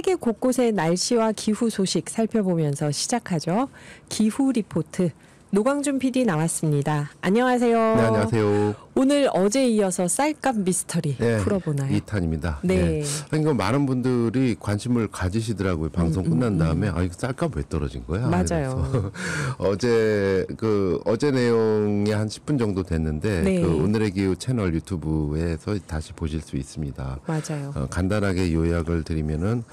세계 곳곳의 날씨와 기후 소식 살펴보면서 시작하죠. 기후 리포트. 노광준 PD 나왔습니다. 안녕하세요. 네, 안녕하세요. 오늘 어제 이어서 쌀값 미스터리 풀어보나요? 2탄입니다. 네. 그러니까 많은 분들이 관심을 가지시더라고요. 방송 끝난 다음에 이거 쌀값 왜 떨어진 거야? 맞아요. 어제 내용이 한 10분 정도 됐는데 네. 오늘의 기후 채널 유튜브에서 다시 보실 수 있습니다. 맞아요. 간단하게 요약을 드리면은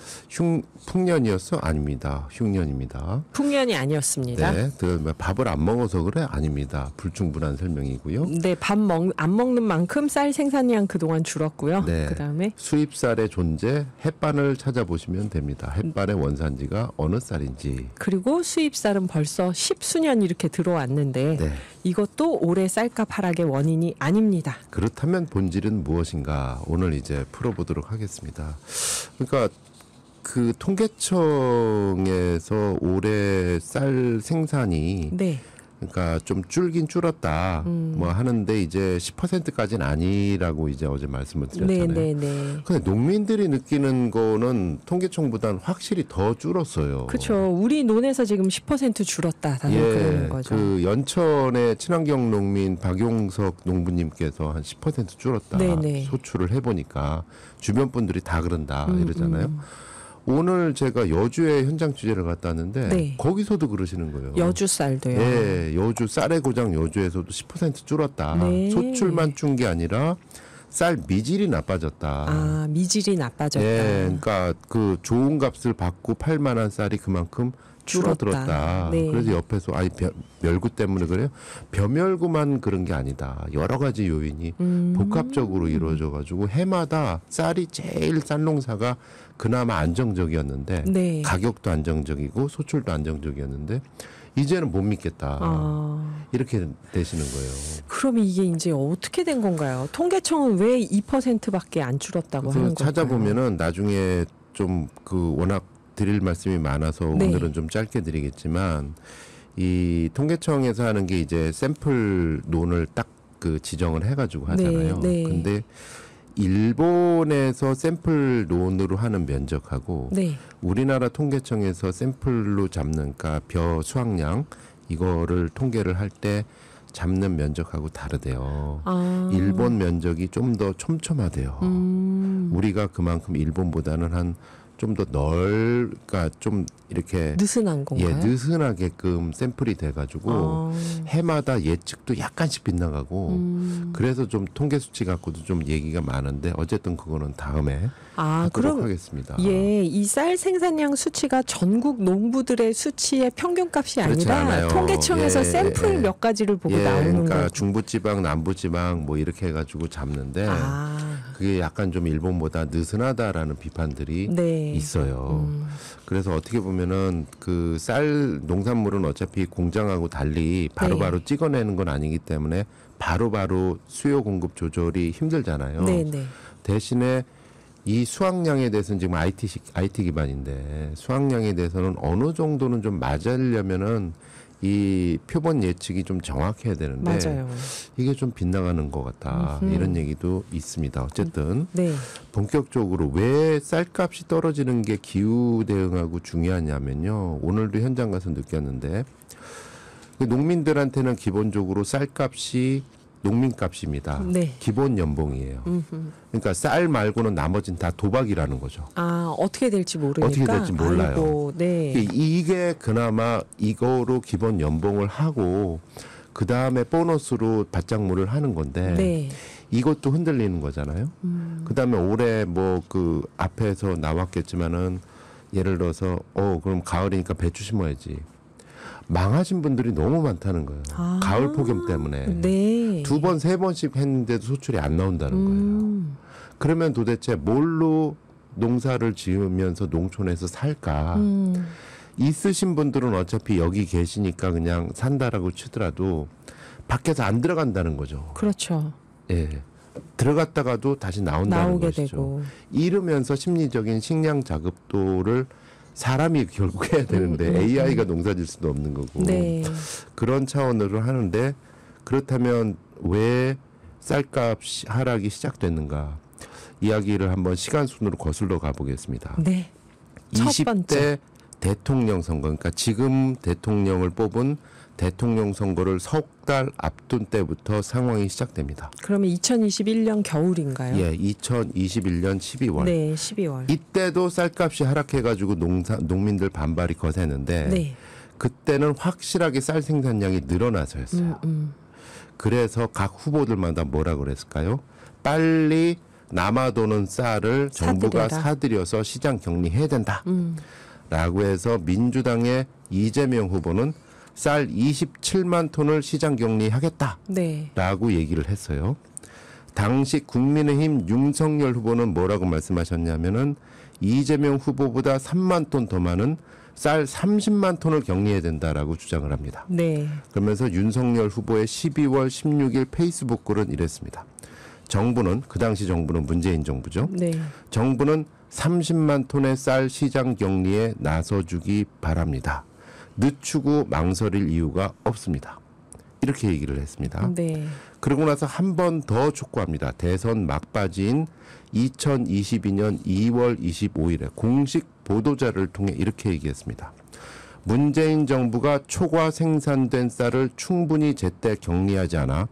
풍년이었어? 아닙니다. 흉년입니다. 풍년이 아니었습니다. 네. 밥을 안 먹어서 그래? 아닙니다. 불충분한 설명이고요. 네, 안 먹는 만큼 쌀 생산량 그동안 줄었고요. 네. 그다음에 수입쌀의 존재, 햇반을 찾아보시면 됩니다. 햇반의 원산지가 어느 쌀인지. 그리고 수입쌀은 벌써 10수년 이렇게 들어왔는데 네. 이것도 올해 쌀값 하락의 원인이 아닙니다. 그렇다면 본질은 무엇인가? 오늘 이제 풀어보도록 하겠습니다. 그러니까 그 통계청에서 올해 쌀 생산이 네. 그러니까 좀 줄긴 줄었다 뭐 하는데 이제 10%까지는 아니라고 이제 어제 말씀을 드렸잖아요. 네. 근데 농민들이 느끼는 거는 통계청보다는 확실히 더 줄었어요. 그렇죠. 우리 논에서 지금 10% 줄었다. 다들 그러는 거죠. 그 연천의 친환경 농민 박용석 농부님께서 한 10% 줄었다. 네네. 소출을 해보니까 주변 분들이 다 그런다 이러잖아요. 오늘 제가 여주에 현장 취재를 갔다 왔는데 네. 거기서도 그러시는 거예요. 여주 쌀도요. 네, 여주 쌀의 고장 여주에서도 10% 줄었다. 네. 소출만 준 게 아니라 쌀 미질이 나빠졌다. 아, 미질이 나빠졌다. 네, 그러니까 그 좋은 값을 받고 팔 만한 쌀이 그만큼 줄어들었다. 네. 그래서 옆에서 멸구 때문에 그래요? 벼멸구만 그런 게 아니다. 여러 가지 요인이 복합적으로 이루어져 가지고 해마다 쌀이 제일 쌀 농사가 그나마 안정적이었는데 네. 가격도 안정적이고 소출도 안정적이었는데 이제는 못 믿겠다. 이렇게 되시는 거예요. 그럼 이게 이제 어떻게 된 건가요? 통계청은 왜 2%밖에 안 줄었다고 하는 걸까요? 찾아보면은 나중에 좀 워낙 드릴 말씀이 많아서 네. 오늘은 좀 짧게 드리겠지만 이 통계청에서 하는 게 이제 샘플 논을 딱 지정을 해가지고 하잖아요. 네. 근데 일본에서 샘플 논으로 하는 면적하고 네. 우리나라 통계청에서 샘플로 잡는 그러니까 벼 수확량 이거를 통계를 할 때 잡는 면적하고 다르대요. 일본 면적이 좀 더 촘촘하대요. 우리가 그만큼 일본보다는 한 좀 더 그러니까 좀 이렇게 느슨한 건가요? 느슨하게끔 샘플이 돼가지고 해마다 예측도 약간씩 빗나가고 그래서 좀 통계 수치 갖고도 좀 얘기가 많은데 어쨌든 그거는 다음에 하도록 하겠습니다. 예, 이 쌀 생산량 수치가 전국 농부들의 수치의 평균값이 아니라 않아요. 통계청에서 샘플 몇 가지를 보고 나오는 그러니까 거죠. 중부지방, 남부지방 뭐 이렇게 해가지고 잡는데 그게 약간 좀 일본보다 느슨하다라는 비판들이 네. 있어요. 그래서 어떻게 보면은 그 쌀 농산물은 어차피 공장하고 달리 바로바로 찍어내는 건 아니기 때문에 바로바로 수요 공급 조절이 힘들잖아요. 네. 대신에 이 수확량에 대해서는 지금 IT 기반인데 수확량에 대해서는 어느 정도는 좀 맞으려면은 이 표본 예측이 좀 정확해야 되는데 맞아요. 이게 좀 빗나가는 것 같다. 이런 얘기도 있습니다. 어쨌든 본격적으로 왜 쌀값이 떨어지는 게 기후 대응하고 중요하냐면요. 오늘도 현장 가서 느꼈는데 농민들한테는 기본적으로 쌀값이 농민값입니다. 네. 기본 연봉이에요. 그러니까 쌀 말고는 나머지는 다 도박이라는 거죠. 어떻게 될지 모르니까. 어떻게 될지 몰라요. 아이고, 네. 이게 그나마 이거로 기본 연봉을 하고 그 다음에 보너스로 밭작물을 하는 건데 이것도 흔들리는 거잖아요. 그 다음에 올해 뭐 앞에서 나왔겠지만은 예를 들어서 그럼 가을이니까 배추 심어야지. 망하신 분들이 너무 많다는 거예요. 가을 폭염 때문에. 네. 2번, 3번씩 했는데도 소출이 안 나온다는 거예요. 그러면 도대체 뭘로 농사를 지으면서 농촌에서 살까? 있으신 분들은 어차피 여기 계시니까 그냥 산다라고 치더라도 밖에서 안 들어간다는 거죠. 그렇죠. 예. 들어갔다가도 다시 나온다는 것이죠. 되고. 이러면서 심리적인 식량 자급도를 사람이 결국 해야 되는데 AI가 농사질 수도 없는 거고 그런 차원으로 하는데 그렇다면 왜 쌀값 하락이 시작됐는가 이야기를 한번 시간 순으로 거슬러 가보겠습니다. 네. 첫 번째. 20대 대통령 선거, 그러니까 지금 대통령을 뽑은 대통령 선거를 석 달 앞둔 때부터 상황이 시작됩니다. 그러면 2021년 겨울인가요? 예, 2021년 12월. 네, 12월. 이때도 쌀값이 하락해가지고 농민들 반발이 거세는데 네. 그때는 확실하게 쌀 생산량이 늘어나서였어요. 그래서 각 후보들마다 뭐라 그랬을까요? 빨리 남아도는 쌀을 정부가 사들여서 시장 격리해야 된다. 라고 해서 민주당의 이재명 후보는 쌀 27만 톤을 시장 격리하겠다. 네. 라고 얘기를 했어요. 당시 국민의힘 윤석열 후보는 뭐라고 말씀하셨냐면은 이재명 후보보다 3만 톤 더 많은 쌀 30만 톤을 격리해야 된다라고 주장을 합니다. 네. 그러면서 윤석열 후보의 12월 16일 페이스북 글은 이랬습니다. 정부는, 그 당시 정부는 문재인 정부죠. 네. 정부는 30만 톤의 쌀 시장 격리에 나서주기 바랍니다. 늦추고 망설일 이유가 없습니다. 이렇게 얘기를 했습니다. 네. 그러고 나서 한 번 더 촉구합니다. 대선 막바지인 2022년 2월 25일에 공식 보도자를 통해 이렇게 얘기했습니다. 문재인 정부가 초과 생산된 쌀을 충분히 제때 격리하지 않아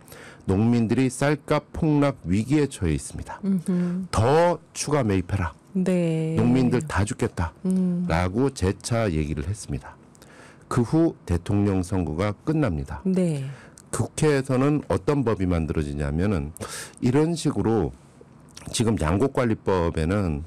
농민들이 쌀값 폭락 위기에 처해 있습니다. 더 추가 매입해라. 네. 농민들 다 죽겠다. 라고 재차 얘기를 했습니다. 그 후 대통령 선거가 끝납니다. 네. 국회에서는 어떤 법이 만들어지냐면은 이런 식으로 지금 양곡관리법에는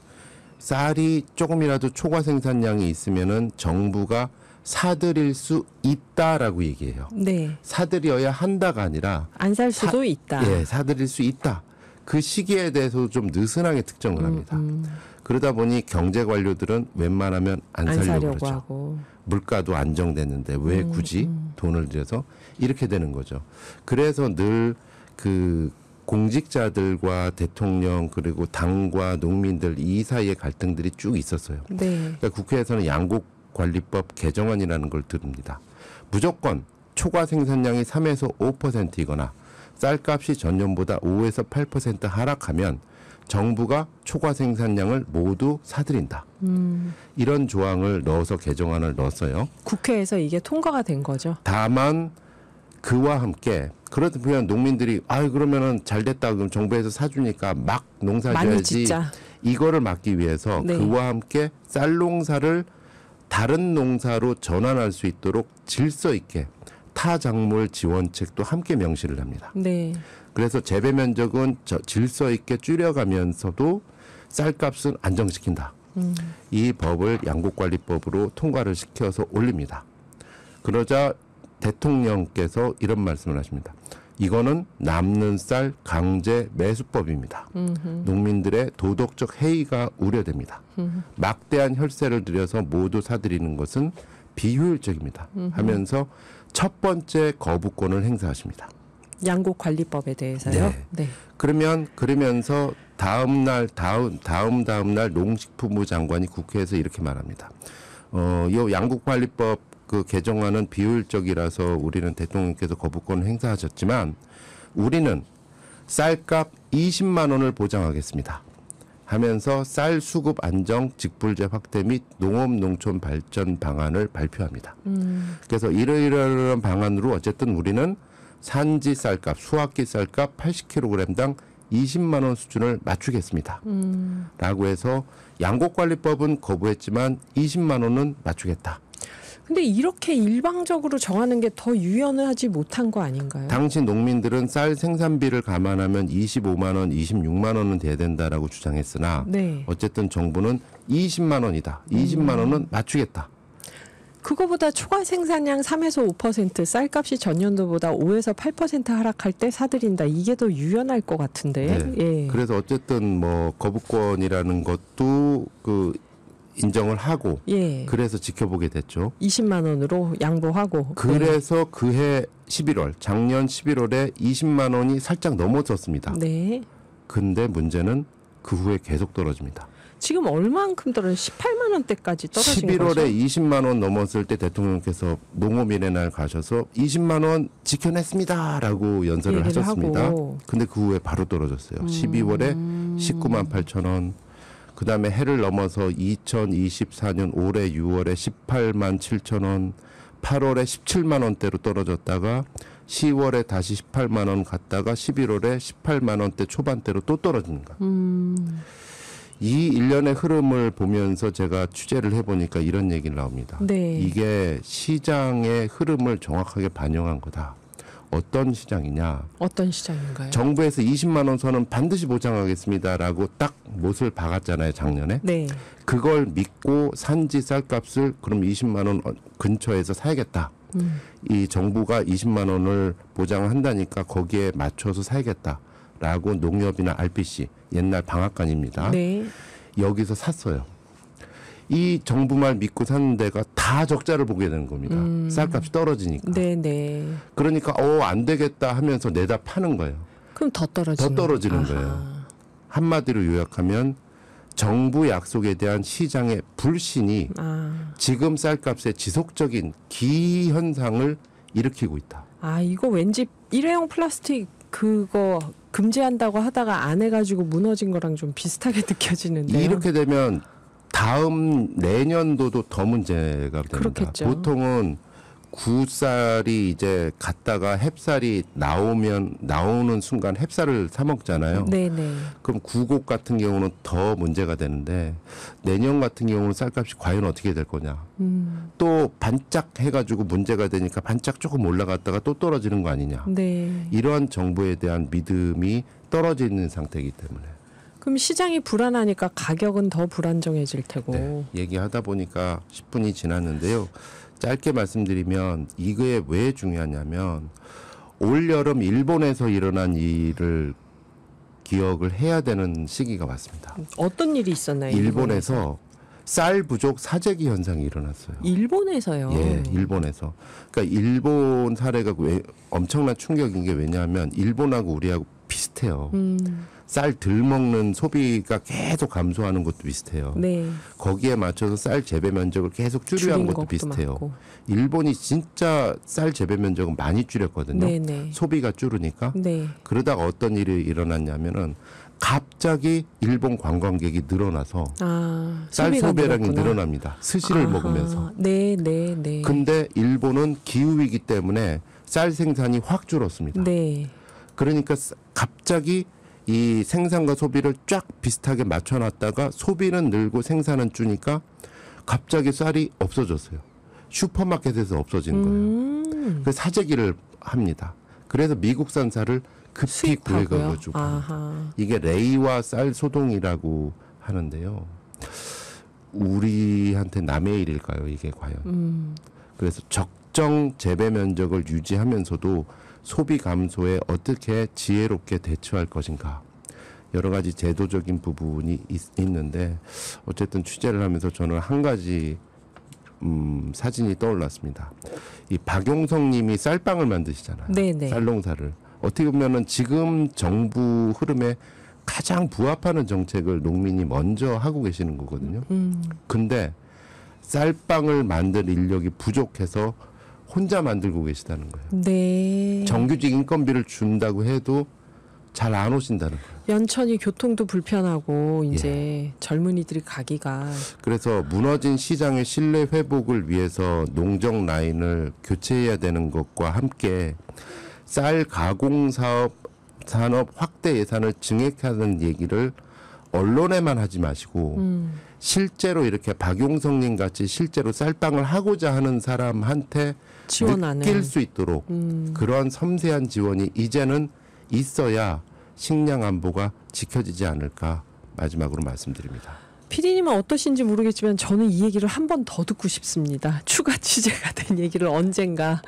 쌀이 조금이라도 초과 생산량이 있으면은 정부가 사들일 수 있다라고 얘기해요. 네. 사들여야 한다가 아니라 안 살 수도 있다. 예, 사들일 수 있다. 그 시기에 대해서 좀 느슨하게 특정을 합니다. 그러다 보니 경제 관료들은 웬만하면 안 살려고 그러죠. 하고. 물가도 안정됐는데 왜 굳이 돈을 들여서 이렇게 되는 거죠. 그래서 늘 그 공직자들과 대통령 그리고 당과 농민들 이 사이에 갈등들이 쭉 있었어요. 네. 그러니까 국회에서는 양곡관리법 개정안이라는 걸 들읍니다. 무조건 초과 생산량이 3에서 5%이거나 쌀값이 전년보다 5에서 8% 하락하면 정부가 초과 생산량을 모두 사들인다. 이런 조항을 넣어서 개정안을 넣었어요. 국회에서 이게 통과가 된 거죠. 다만 그와 함께 그러면 농민들이 그러면은 잘 됐다. 그럼 정부에서 사주니까 막 농사 지어야지. 이거를 막기 위해서 네. 그와 함께 쌀 농사를 다른 농사로 전환할 수 있도록 질서 있게 타작물 지원책도 함께 명시를 합니다. 네. 그래서 재배 면적은 질서 있게 줄여가면서도 쌀값은 안정시킨다. 이 법을 양곡관리법으로 통과를 시켜서 올립니다. 그러자 대통령께서 이런 말씀을 하십니다. 이거는 남는 쌀 강제 매수법입니다. 농민들의 도덕적 해이가 우려됩니다. 막대한 혈세를 들여서 모두 사들이는 것은 비효율적입니다. 하면서 첫 번째 거부권을 행사하십니다. 양곡관리법에 대해서요? 네. 그러면서 다음 날 농식품부 장관이 국회에서 이렇게 말합니다. 이 양곡관리법 그 개정안은 비효율적이라서 우리는 대통령께서 거부권을 행사하셨지만 우리는 쌀값 20만 원을 보장하겠습니다. 하면서 쌀 수급 안정, 직불제 확대 및 농업 농촌 발전 방안을 발표합니다. 그래서 이러이러한 방안으로 어쨌든 우리는 산지 쌀값, 수확기 쌀값 80kg당 20만 원 수준을 맞추겠습니다. 라고 해서 양곡관리법은 거부했지만 20만 원은 맞추겠다. 근데 이렇게 일방적으로 정하는 게 더 유연하지 못한 거 아닌가요? 당시 농민들은 쌀 생산비를 감안하면 25만 원, 26만 원은 돼야 된다라고 주장했으나 네. 어쨌든 정부는 20만 원이다. 20만 원은 맞추겠다. 그거보다 초과 생산량 3에서 5%, 쌀값이 전년도보다 5에서 8% 하락할 때 사들인다. 이게 더 유연할 것 같은데. 네. 예. 그래서 어쨌든 뭐 거부권이라는 것도 그 인정을 하고 예. 그래서 지켜보게 됐죠. 20만 원으로 양보하고. 그래서 그해 11월, 작년 11월에 20만 원이 살짝 넘어졌습니다. 네. 근데 문제는 그 후에 계속 떨어집니다. 지금 얼만큼 떨어져? 18만 원대까지 떨어진 11월에 거죠? 20만 원 넘었을 때 대통령께서 농업인의 날 가셔서 20만 원 지켜냈습니다라고 연설을 하셨습니다. 하고. 근데 그 후에 바로 떨어졌어요. 12월에 19만 8천 원, 그다음에 해를 넘어서 2024년 올해 6월에 18만 7천 원, 8월에 17만 원대로 떨어졌다가 10월에 다시 18만 원 갔다가 11월에 18만 원대 초반대로 또 떨어집니다. 이 일련의 흐름을 보면서 제가 취재를 해보니까 이런 얘기를 나옵니다. 네. 이게 시장의 흐름을 정확하게 반영한 거다. 어떤 시장이냐? 어떤 시장인가요? 정부에서 20만 원 선은 반드시 보장하겠습니다라고 딱 못을 박았잖아요, 작년에. 네. 그걸 믿고 산지 쌀값을 그럼 20만 원 근처에서 사야겠다. 이 정부가 20만 원을 보장한다니까 거기에 맞춰서 사야겠다라고 농협이나 RPC 옛날 방앗간입니다. 네. 여기서 샀어요. 이 정부 말 믿고 사는 데가 다 적자를 보게 되는 겁니다. 쌀값이 떨어지니까. 네네. 그러니까 안 되겠다 하면서 내다 파는 거예요. 그럼 더 떨어지는 거예요. 한마디로 요약하면 정부 약속에 대한 시장의 불신이 지금 쌀값의 지속적인 기현상을 일으키고 있다. 이거 왠지 일회용 플라스틱 그거 금지한다고 하다가 안 해가지고 무너진 거랑 좀 비슷하게 느껴지는데요. 이렇게 되면 다음 내년도도 더 문제가 됩니다. 그렇겠죠. 보통은 구쌀이 이제 갔다가 햅쌀이 나오는 순간 햅쌀을 사 먹잖아요. 네네. 그럼 구곡 같은 경우는 더 문제가 되는데 내년 같은 경우는 쌀값이 과연 어떻게 될 거냐. 또 반짝 해가지고 문제가 되니까 반짝 조금 올라갔다가 또 떨어지는 거 아니냐. 네. 이러한 정부에 대한 믿음이 떨어지는 상태이기 때문에. 그럼 시장이 불안하니까 가격은 더 불안정해질 테고. 네, 얘기하다 보니까 10분이 지났는데요. 짧게 말씀드리면 이게 왜 중요하냐면 올여름 일본에서 일어난 일을 기억을 해야 되는 시기가 왔습니다. 어떤 일이 있었나요? 일본에서 쌀 부족 사재기 현상이 일어났어요. 일본에서요? 예, 일본에서. 그러니까 일본 사례가 엄청난 충격인 게 왜냐하면 일본하고 우리하고 비슷해요. 쌀 덜 먹는 소비가 계속 감소하는 것도 비슷해요. 네. 거기에 맞춰서 쌀 재배 면적을 계속 줄여한 것도 비슷해요. 많고. 일본이 진짜 쌀 재배 면적은 많이 줄였거든요. 네네. 소비가 줄으니까. 네. 그러다가 어떤 일이 일어났냐면은 갑자기 일본 관광객이 늘어나서 쌀 소비량이 늘어납니다. 스시를 먹으면서. 네. 근데 일본은 기후위기 때문에 쌀 생산이 확 줄었습니다. 네. 그러니까 갑자기 이 생산과 소비를 쫙 비슷하게 맞춰놨다가 소비는 늘고 생산은 주니까 갑자기 쌀이 없어졌어요. 슈퍼마켓에서 없어진 거예요. 그래서 사재기를 합니다. 그래서 미국산 쌀을 급히 구해가지고 이게 레이와 쌀 소동이라고 하는데요. 우리한테 남의 일일까요? 이게 과연. 그래서 적정 재배 면적을 유지하면서도 소비 감소에 어떻게 지혜롭게 대처할 것인가. 여러 가지 제도적인 부분이 있는데 어쨌든 취재를 하면서 저는 한 가지 사진이 떠올랐습니다. 이 박용성 님이 쌀빵을 만드시잖아요. 네네. 쌀농사를. 어떻게 보면은 지금 정부 흐름에 가장 부합하는 정책을 농민이 먼저 하고 계시는 거거든요. 근데 쌀빵을 만들 인력이 부족해서 혼자 만들고 계시다는 거예요. 네. 정규직 인건비를 준다고 해도 잘 안 오신다는 거예요. 연천이 교통도 불편하고 이제 젊은이들이 가기가. 그래서 무너진 시장의 신뢰 회복을 위해서 농정 라인을 교체해야 되는 것과 함께 쌀 가공 산업 확대 예산을 증액하는 얘기를 언론에만 하지 마시고 실제로 이렇게 박용성님 같이 실제로 쌀빵을 하고자 하는 사람한테 지원하는. 느낄 수 있도록 그런 섬세한 지원이 이제는 있어야 식량 안보가 지켜지지 않을까 마지막으로 말씀드립니다. PD님은 어떠신지 모르겠지만 저는 이 얘기를 한 번 더 듣고 싶습니다. 추가 취재가 된 얘기를 언젠가.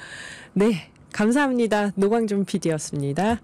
네, 감사합니다. 노광준 PD였습니다.